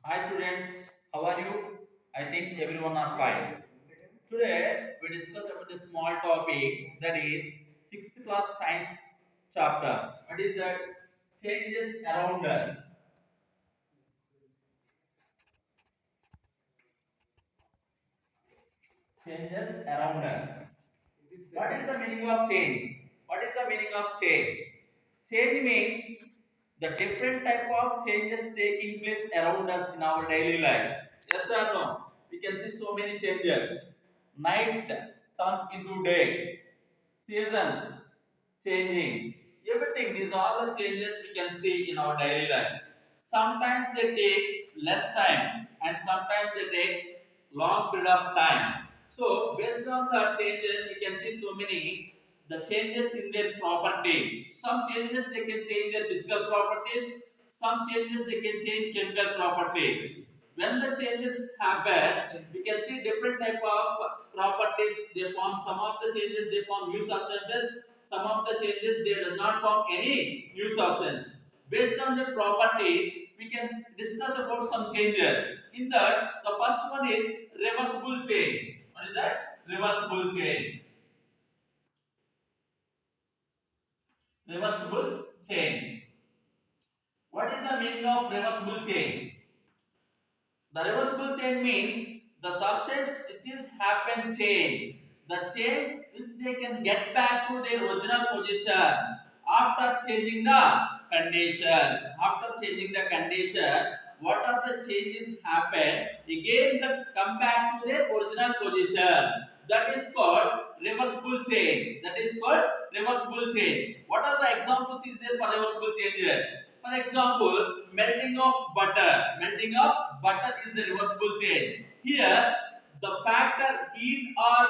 Hi students, how are you? I think everyone are fine. Today we discuss about a small topic that is 6th class science chapter. What is that? Changes around us. Changes around us. What is the meaning of change? What is the meaning of change? Change means the different type of changes taking place around us in our daily life. Yes or no? We can see so many changes. Night turns into day. Seasons changing. Everything, these are the changes we can see in our daily life. Sometimes they take less time and sometimes they take long period of time. So based on the changes, we can see so many the changes in their properties. Some changes they can change their physical properties, some changes they can change chemical properties. When the changes happen, we can see different type of properties they form. Some of the changes they form new substances, some of the changes they does not form any new substance. Based on the properties, we can discuss about some changes. In that, the first one is reversible change. What is that? Reversible change. Reversible change. What is the meaning of reversible change? The reversible change means the substance which is happen change. The change which they can get back to their original position after changing the conditions. After changing the condition, what are the changes happen? Again, that come back to their original position. That is called reversible change. That is called reversible change. What are the examples is there for reversible changes? For example, melting of butter. Melting of butter is a reversible change. Here, the factor heat or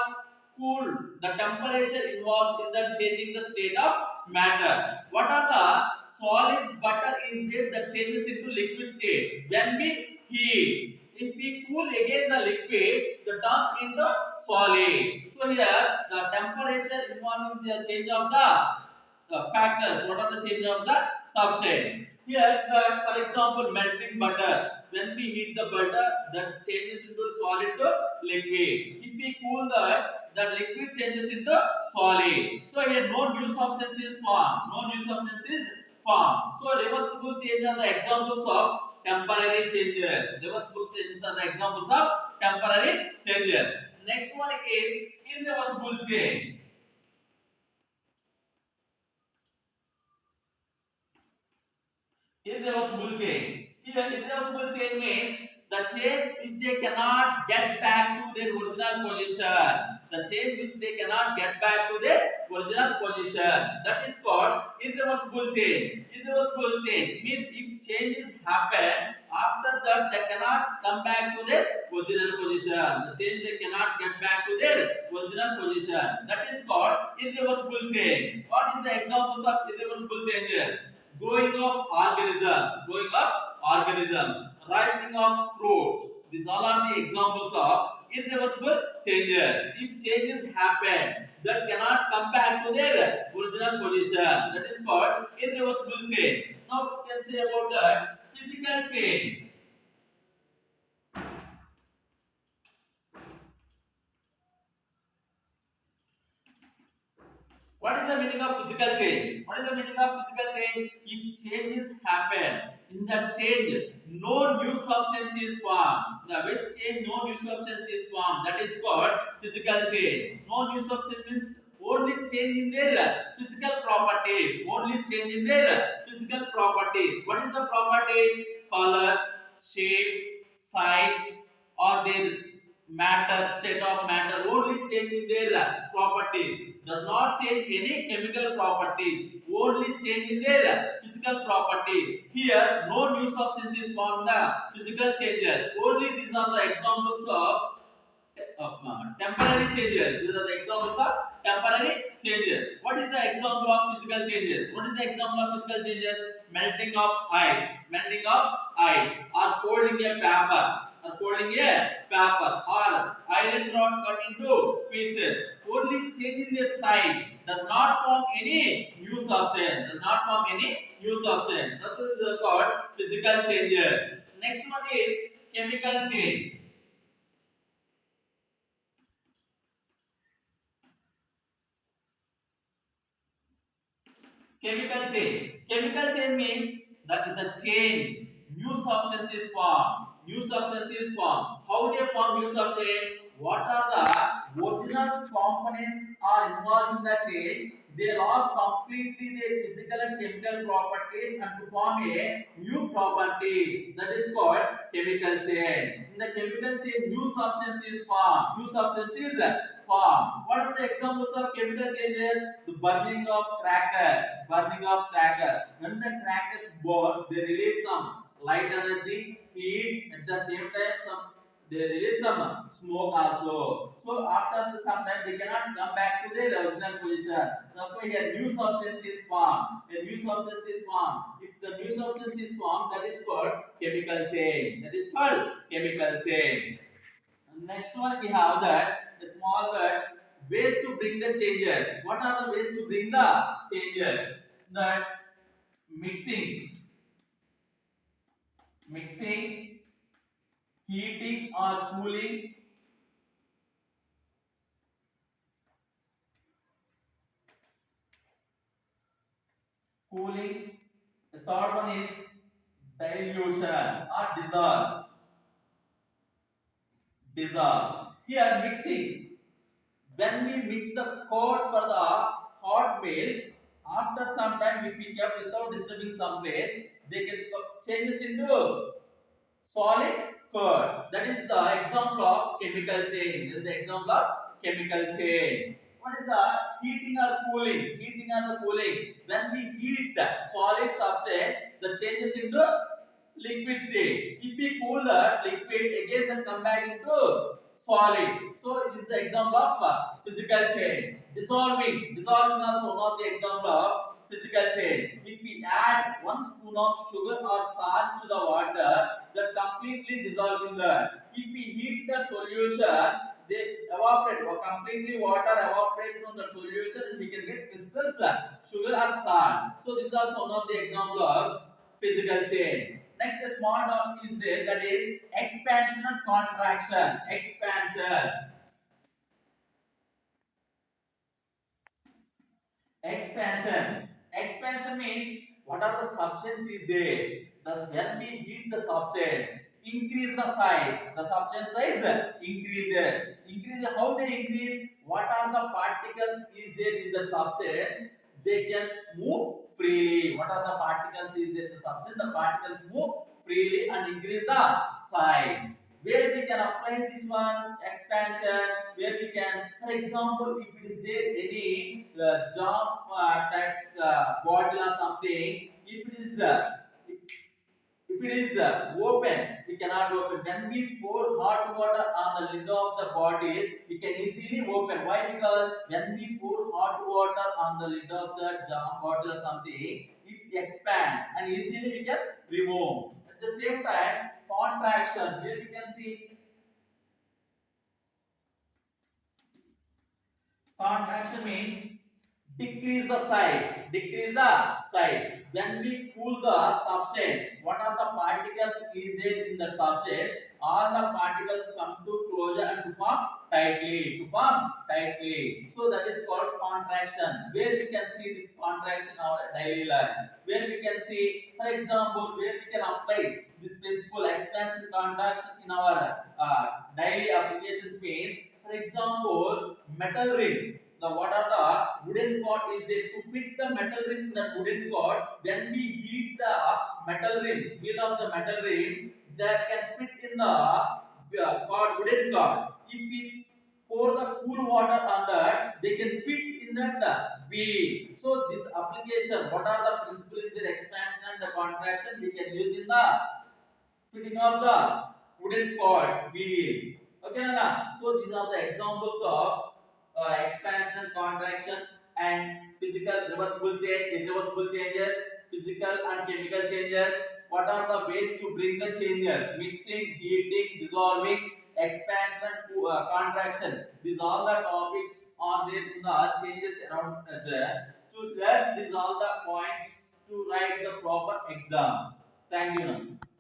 cool, the temperature involves in the changing the state of matter. What are the solid butter is there that changes into liquid state when we heat. If we cool again the liquid, the turns into solid. So here the temperature involving the change of the factors. What are the change of the substance? Here, for example, melting butter. When we heat the butter, that changes into solid to liquid. If we cool the liquid changes into solid. So here, no new substance is formed. No new substance is formed. So reversible changes are the examples of temporary changes. Reversible changes are the examples of temporary changes. Next one is irreversible change. Irreversible change. Here, irreversible change means the change which they cannot get back to their original position. The change which they cannot get back to their original position. That is called irreversible change. Irreversible change means if changes happen, after that they cannot come back to their original position. The change they cannot get back to their original position. That is called irreversible change. What is the examples of irreversible changes? Growing of organisms, ripening of fruits. These all are the examples of irreversible changes. If changes happen that cannot come back to their original position, that is called irreversible change. Now we can say about the physical change. What is the meaning of physical change? What is the meaning of physical change? If changes happen, in that change, no new substance is formed. The which change, no new substance is formed. That is called physical change. No new substance means only change in their physical properties. Only change in their physical properties. What is the properties? Color, shape, size, or their matter, state of matter, only change in their properties. Does not change any chemical properties, only change in their physical properties. Here, no new substance is formed the physical changes. Only these are the examples of temporary changes. These are the examples of temporary changes. What is the example of physical changes? What is the example of physical changes? Melting of ice, melting of ice, or folding a paper, or folding a paper, or iron rod cut into pieces. Only changing the size does not form any new substance. Does not form any new substance. That's what is called physical changes. Next one is chemical change. Chemical change. Chemical change means that the change, new substance is formed. New substance is formed. How they form new substance? What are the original components are involved in the change? They lost completely their physical and chemical properties and to form a new properties. That is called chemical change. In the chemical change, new substance is formed. New substance is formed. What are the examples of chemical changes? The burning of crackers. Burning of crackers. When the crackers burn, they release some light energy, heat. At the same time, they release some smoke also. So after some time, they cannot come back to their original position. That's why a new substance is formed. A new substance is formed. If the new substance is formed, that is called chemical change. That is called chemical change. Next one we have that a small word ways to bring the changes. What are the ways to bring the changes? That mixing, mixing, heating or cooling, cooling. The third one is dilution or dissolve, dissolve. Here mixing. When we mix the curd for the hot milk, after some time if we kept without disturbing some place, they can change this into solid curd. That is the example of chemical change. That is the example of chemical change. What is the heating or cooling? Heating or the cooling. When we heat solid substance, that changes into liquid state. If we cool that liquid again, then come back into solid. So it is the example of physical change. Dissolving. Dissolving also one of the example of physical change. If we add 1 spoon of sugar or salt to the water, that completely dissolve in that. If we heat the solution, they evaporate or completely water evaporates from the solution and we can get crystals sugar or salt. So this is also one of the example of physical change. Next, a small dot is there, that is expansion and contraction. Expansion. Expansion. Expansion means what are the substance is there. When we heat the substance, increase the size. The substance size increases. Increase how they increase? What are the particles is there in the substance? They can move freely. What are the particles is there in the substance? The particles move freely and increase the size. Where we can apply this one expansion, where we can, for example, if it is there any jam type bottle or something, if it is if it is open, we cannot open. When we pour hot water on the lid of the bottle, we can easily open. Why? Because when we pour hot water on the lid of the jam bottle or something, it expands and easily we can remove. At the same time, contraction. Here we can see contraction means decrease the size. Decrease the size. When we cool the substance, what are the particles is there in the substance? All the particles come to closure and to form tightly. To form tightly. So that is called contraction. Where we can see this contraction in our daily life. Where we can see, for example, where we can apply this principle expansion contraction in our daily applications means, for example, metal ring. The what are the wooden cord is there to fit the metal ring in that wooden cord. When we heat the metal ring, wheel of the metal ring, that can fit in the cord, wooden cord. If we pour the cool water on that, they can fit in that wheel. So this application, what are the principles? Is there expansion and the contraction? We can use in the fitting of the wooden cord wheel. Okay, Nana? So these are the examples of expansion, contraction, and physical reversible change, irreversible changes, physical and chemical changes. What are the ways to bring the changes? Mixing, heating, dissolving, expansion, contraction. These all the topics are there in the changes around us. To learn these all the points to write the proper exam. Thank you. Nana.